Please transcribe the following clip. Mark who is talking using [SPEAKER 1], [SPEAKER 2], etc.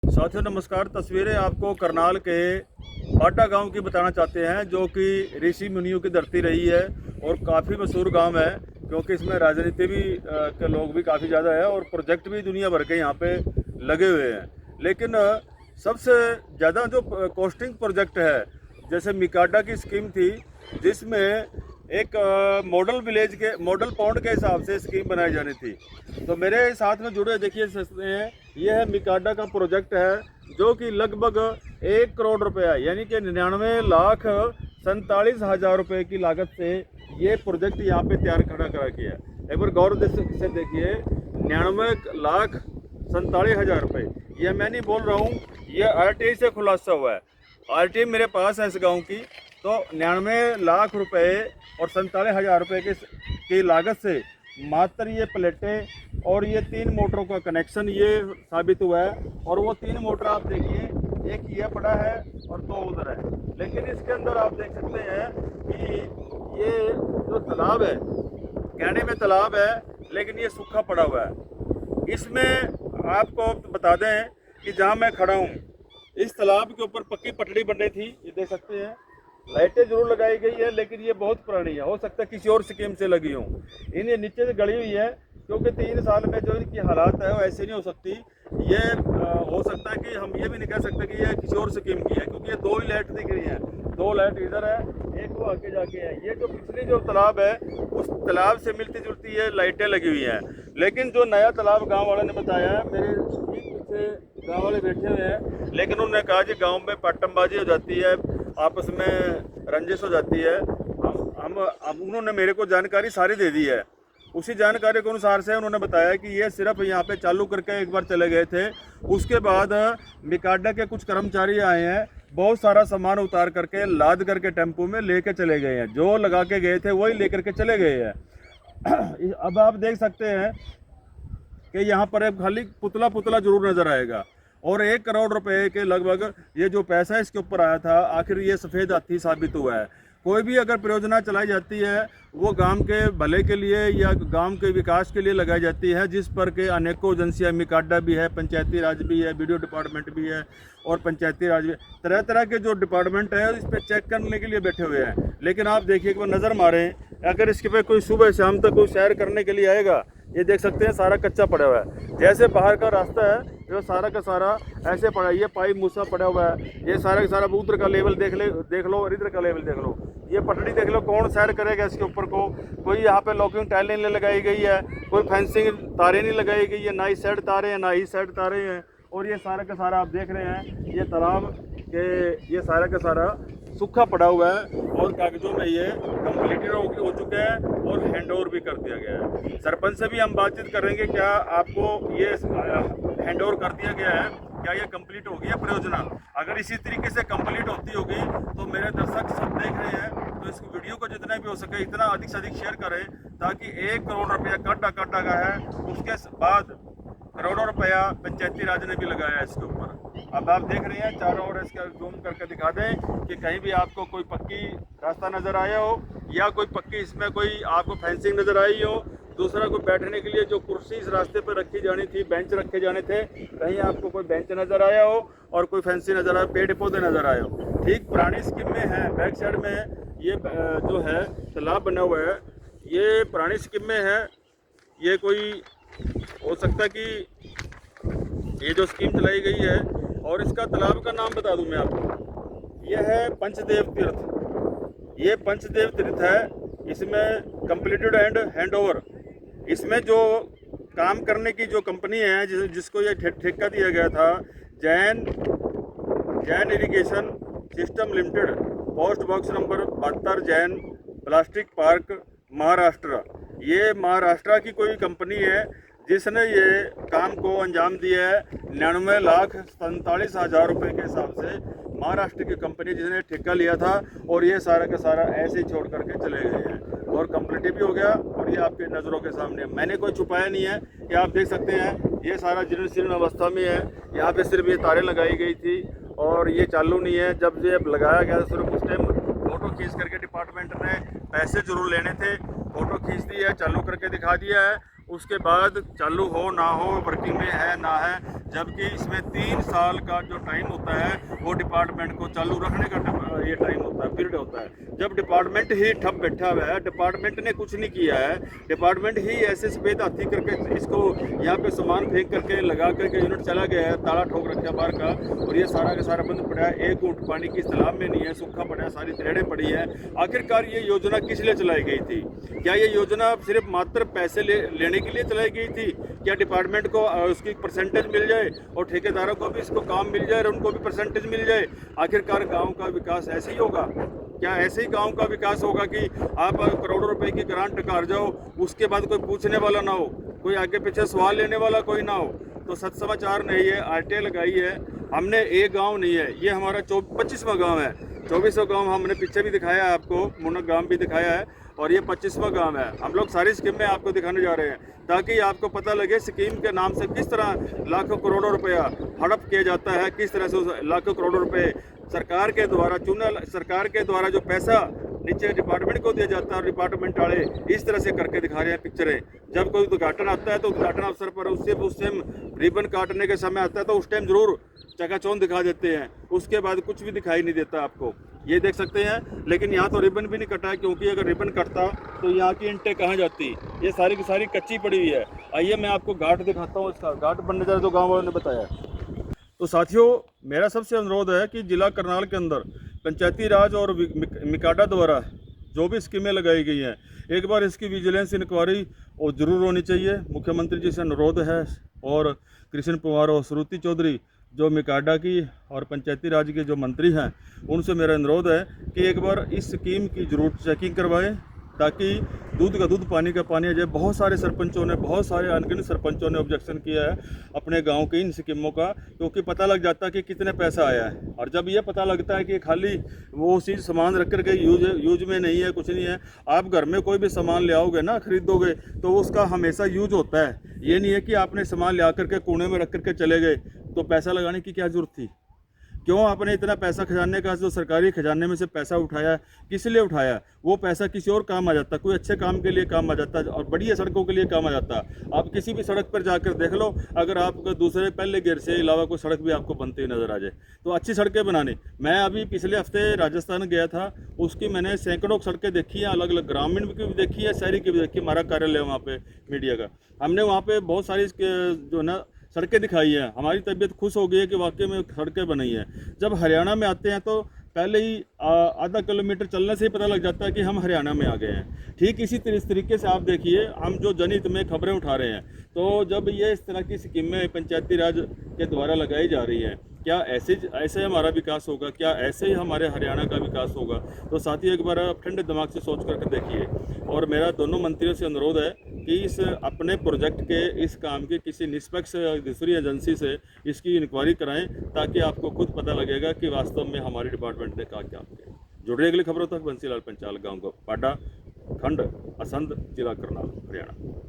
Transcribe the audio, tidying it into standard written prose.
[SPEAKER 1] साथियों नमस्कार। तस्वीरें आपको करनाल के पाटा गांव की बताना चाहते हैं, जो कि ऋषि मुनियों की धरती रही है और काफ़ी मशहूर गांव है, क्योंकि इसमें राजनीति भी के लोग भी काफ़ी ज़्यादा है और प्रोजेक्ट भी दुनिया भर के यहाँ पे लगे हुए हैं। लेकिन सबसे ज़्यादा जो कोस्टिंग प्रोजेक्ट है, जैसे मिकाडा की स्कीम थी, जिसमें एक मॉडल पौंड के हिसाब से स्कीम बनाई जानी थी। तो मेरे साथ में जुड़े देखिए सकते हैं, यह है मिकाडा का प्रोजेक्ट है, जो कि लगभग 1 करोड़ रुपया यानी कि 99,47,000 रुपये की लागत से ये प्रोजेक्ट यहाँ पे तैयार खड़ा करा किया है। एक बार गौर से देखिए, 99,47,000 रुपये, ये मैं नहीं बोल रहा हूँ, ये RTI से खुलासा हुआ है। RTI मेरे पास है इस गाँव की। तो 99 लाख रुपए और 47,000 रुपये की लागत से मात्र ये प्लेटें और ये 3 मोटरों का कनेक्शन ये साबित हुआ है। और वो 3 मोटर आप देखिए, एक ये पड़ा है और 2 उधर है। लेकिन इसके अंदर आप देख सकते हैं कि ये जो तालाब है, कहने में तालाब है लेकिन ये सूखा पड़ा हुआ है। इसमें आपको बता दें कि जहाँ मैं खड़ा हूँ, इस तालाब के ऊपर पक्की पटड़ी बन रही थी, ये देख सकते हैं। लाइटें जरूर लगाई गई है, लेकिन ये बहुत पुरानी है, हो सकता है किसी और स्कीम से लगी हो। इन्हें नीचे से गड़ी हुई है, क्योंकि 3 साल में जो इनकी हालात है वो ऐसी नहीं हो सकती। ये हो सकता है कि हम ये भी नहीं कह सकते कि ये किसी और स्कीम की है, क्योंकि ये 2 ही लाइट दिख रही हैं। 2 लाइट इधर है, एक वो आगे जाके है। ये जो पिछली जो तालाब है, उस तालाब से मिलती जुलती ये लाइटें लगी हुई हैं। लेकिन जो नया तालाब गाँव वाले ने बताया है, मेरे पीछे गाँव वाले बैठे हुए हैं, लेकिन उन्होंने कहा कि गाँव में पट्टमबाजी हो जाती है, आपस में रंजिश हो जाती है। हम उन्होंने मेरे को जानकारी सारी दे दी है। उसी जानकारी के अनुसार से उन्होंने बताया कि ये सिर्फ यहाँ पे चालू करके एक बार चले गए थे। उसके बाद मिकाडा के कुछ कर्मचारी आए हैं, बहुत सारा सामान उतार करके लाद करके टेम्पो में लेके चले गए हैं। जो लगा के गए थे वही लेकर के चले गए हैं। अब आप देख सकते हैं कि यहाँ पर एक खाली पुतला जरूर नजर आएगा। और 1 करोड़ रुपए के लगभग ये जो पैसा इसके ऊपर आया था, आखिर ये सफ़ेद हाथी साबित हुआ है। कोई भी अगर परियोजना चलाई जाती है, वो गांव के भले के लिए या गांव के विकास के लिए लगाई जाती है, जिस पर के अनेकों एजेंसियाँ, मिकाडा भी है, पंचायती राज भी है, BDO डिपार्टमेंट भी है और पंचायती राज भी, तरह तरह के जो डिपार्टमेंट है इस पर चेक करने के लिए बैठे हुए हैं। लेकिन आप देखिए, एक बार नज़र मारें, अगर इसके पे कोई सुबह शाम तक कोई सैर करने के लिए आएगा, ये देख सकते हैं सारा कच्चा पड़ा हुआ है। जैसे बाहर का रास्ता है, जो सारा का सारा ऐसे पड़ा है। ये पाइप मूसा पड़ा हुआ है। ये सारा का सारा उधर का लेवल देख लो और इधर का लेवल देख लो। ये पटड़ी देख लो, कौन सैर करेगा इसके ऊपर को। कोई यहाँ पे लॉकिंग टाइलें नहीं लगाई गई है, कोई फेंसिंग तारें नहीं लगाई गई है, ना ही साइड तारे हैं ना ही साइड तारे हैं। और ये सारा का सारा आप देख रहे हैं, ये तालाब के ये सारा का सारा सूखा पड़ा हुआ है और कागजों में ये कंप्लीटेड हो चुका है और हैंड ओवर भी कर दिया गया है। सरपंच से भी हम बातचीत करेंगे, क्या आपको ये हैंड ओवर कर दिया गया है, क्या ये कंप्लीट हो गया परियोजना। अगर इसी तरीके से कंप्लीट होती होगी तो मेरे दर्शक सब देख रहे हैं, तो इस वीडियो को जितना भी हो सके इतना अधिक से अधिक शेयर करें, ताकि 1 करोड़ रुपया काटा का है, उसके बाद करोड़ों रुपया पंचायती राज ने भी लगाया है इसके ऊपर। अब आप देख रहे हैं चारों ओर, इसका जूम करके दिखा दें कि कहीं भी आपको कोई पक्की रास्ता नज़र आया हो या कोई पक्की इसमें कोई आपको फेंसिंग नज़र आई हो। दूसरा, कोई बैठने के लिए जो कुर्सी इस रास्ते पर रखी जानी थी, बेंच रखे जाने थे, कहीं आपको कोई बेंच नज़र आया हो और कोई फेंसिंग नज़र आया, पेड़ पौधे नज़र आए हो। ठीक पुरानी स्कीम में है, बैक साइड में ये जो है तालाब बना हुआ है, ये पुरानी स्कीम में है। ये कोई हो सकता है कि ये जो स्कीम चलाई गई है, और इसका तालाब का नाम बता दूं मैं आपको, ये है पंचदेव तीर्थ। ये पंचदेव तीर्थ है। इसमें कंप्लीटेड एंड हैंड ओवर, इसमें जो काम करने की जो कंपनी है जिसको ये ठेका दिया गया था, Jain irrigation system limited, post box number 72, Jain plastic park, Maharashtra. ये महाराष्ट्र की कोई कंपनी है जिसने ये काम को अंजाम दिया है। 99,47,000 रुपये के हिसाब से महाराष्ट्र की कंपनी जिसने ठेका लिया था, और ये सारा का सारा ऐसे ही छोड़ करके चले गए हैं और कंप्लीट भी हो गया। और ये आपके नज़रों के सामने, मैंने कोई छुपाया नहीं है, कि आप देख सकते हैं ये सारा जीर्ण शीर्ण अवस्था में है। यहाँ पे सिर्फ ये तारें लगाई गई थी और ये चालू नहीं है। जब ये लगाया गया सिर्फ उस टाइम फ़ोटो खींच करके डिपार्टमेंट ने पैसे जरूर लेने थे, फ़ोटो खींच दी है, चालू करके दिखा दिया है। उसके बाद चालू हो ना हो, वर्किंग में है ना है, जबकि इसमें 3 साल का जो टाइम होता है वो डिपार्टमेंट को चालू रखने का ये टाइम होता है, पीरियड होता है। जब डिपार्टमेंट ही ठप बैठा हुआ है, डिपार्टमेंट ने कुछ नहीं किया है, डिपार्टमेंट ही ऐसे सफ़ेद हाथी करके इसको यहाँ पे सामान फेंक करके लगा करके यूनिट चला गया है, ताला ठोक रखा है बाहर का, और ये सारा का सारा बंद पड़ा है। एक ऊँट पानी की तालाब में नहीं है, सूखा पड़ा है, सारी दरेड़ें पड़ी है। आखिरकार ये योजना किस लिए चलाई गई थी? क्या ये योजना सिर्फ मात्र पैसे लेने के लिए चलाई गई थी? क्या डिपार्टमेंट को उसकी परसेंटेज मिल जाए और ठेकेदारों को भी इसको काम मिल जाए और उनको भी परसेंटेज मिल जाए? आखिरकार गांव का विकास ऐसे ही होगा? क्या ऐसे ही गांव का विकास होगा कि आप करोड़ों रुपए की ग्रांट कार जाओ, उसके बाद कोई पूछने वाला ना हो, कोई आगे पीछे सवाल लेने वाला कोई ना हो? तो सच समाचार नहीं है, आरटीआई लगाई है हमने। एक गांव नहीं है ये, हमारा 25वां गांव है। 24वां गांव हमने पीछे भी दिखाया है आपको, मुनक गांव भी दिखाया है, और ये 25वां गांव है। हम लोग सारी स्कीमें आपको दिखाने जा रहे हैं ताकि आपको पता लगे स्कीम के नाम से किस तरह लाखों करोड़ों रुपया हड़प किया जाता है, किस तरह से लाखों करोड़ों रुपए सरकार के द्वारा सरकार के द्वारा जो पैसा नीचे डिपार्टमेंट को दिया जाता है और डिपार्टमेंट वाले इस तरह से करके दिखा रहे हैं पिक्चरें। जब कोई उद्घाटन आता है तो उद्घाटन अवसर पर उस टाइम रिबन काटने के समय आता है तो उस टाइम जरूर चकाचौंध दिखा देते हैं, उसके बाद कुछ भी दिखाई नहीं देता आपको। ये देख सकते हैं, लेकिन यहाँ तो रिबन भी नहीं कटा है, क्योंकि अगर रिबन कटता तो यहाँ की ईंटें कहाँ जाती? ये सारी की सारी कच्ची पड़ी हुई है। आइए मैं आपको घाट दिखाता हूँ, इसका घाट बनने जा रहा जो गाँव वालों ने बताया। तो साथियों, मेरा सबसे अनुरोध है कि जिला करनाल के अंदर पंचायती राज और मिकाडा द्वारा जो भी स्कीमें लगाई गई हैं, एक बार इसकी विजिलेंस इंक्वायरी और ज़रूर होनी चाहिए। मुख्यमंत्री जी से अनुरोध है, और कृष्ण पवार और श्रुति चौधरी जो मिकाडा की और पंचायती राज के जो मंत्री हैं, उनसे मेरा अनुरोध है कि एक बार इस स्कीम की जरूर चेकिंग करवाएं, ताकि दूध का दूध पानी का पानी आ जाए। बहुत सारे सरपंचों ने, बहुत सारे अनगिनत सरपंचों ने ऑब्जेक्शन किया है अपने गांव की इन स्कीमों का, क्योंकि पता लग जाता है कि कितने पैसा आया है। और जब ये पता लगता है कि खाली वो चीज़ सामान रख कर के यूज में नहीं है, कुछ नहीं है, आप घर में कोई भी सामान ले आओगे ना, खरीदोगे, तो उसका हमेशा यूज होता है। ये नहीं है कि आपने सामान ले आकर के कोने में रख करके चले गए, तो पैसा लगाने की क्या जरूरत थी? क्यों आपने इतना पैसा खजाने का, जो सरकारी खजाने में से पैसा उठाया, किस लिए उठाया? वो पैसा किसी और काम आ जाता, कोई अच्छे काम के लिए काम आ जाता और बढ़िया सड़कों के लिए काम आ जाता। आप किसी भी सड़क पर जाकर देख लो, अगर आपको दूसरे पहले गियर से अलावा कोई सड़क भी आपको बनती नजर आ जाए, तो अच्छी सड़कें बनाने। मैं अभी पिछले हफ्ते राजस्थान गया था, उसकी मैंने सैकड़ों सड़कें देखी हैं, अलग अलग ग्रामीण की भी देखी है, शहरी की भी देखी। हमारा कार्यालय वहाँ पे मीडिया का, हमने वहाँ पे बहुत सारी जो ना सड़कें दिखाई है। हमारी तबीयत खुश हो गई है कि वाकई में सड़कें बनाई हैं। जब हरियाणा में आते हैं तो पहले ही आधा किलोमीटर चलने से ही पता लग जाता है कि हम हरियाणा में आ गए हैं। ठीक इसी तरीके से आप देखिए, हम जो जनहित में खबरें उठा रहे हैं, तो जब ये इस तरह की स्कीमें पंचायती राज के द्वारा लगाई जा रही हैं, क्या ऐसे हमारा विकास होगा? क्या ऐसे ही हमारे हरियाणा का विकास होगा? तो साथ ही एक बार आप ठंडे दिमाग से सोच करके देखिए। और मेरा दोनों मंत्रियों से अनुरोध है कि इस अपने प्रोजेक्ट के, इस काम के किसी निष्पक्ष दूसरी एजेंसी से इसकी इंक्वायरी कराएं, ताकि आपको खुद पता लगेगा कि वास्तव में हमारे डिपार्टमेंट ने क्या किया। जुड़े अगली खबरों तक बंसीलाल पंचाल, गाँव का पाडा, खंड असंध, जिला करनाल, हरियाणा।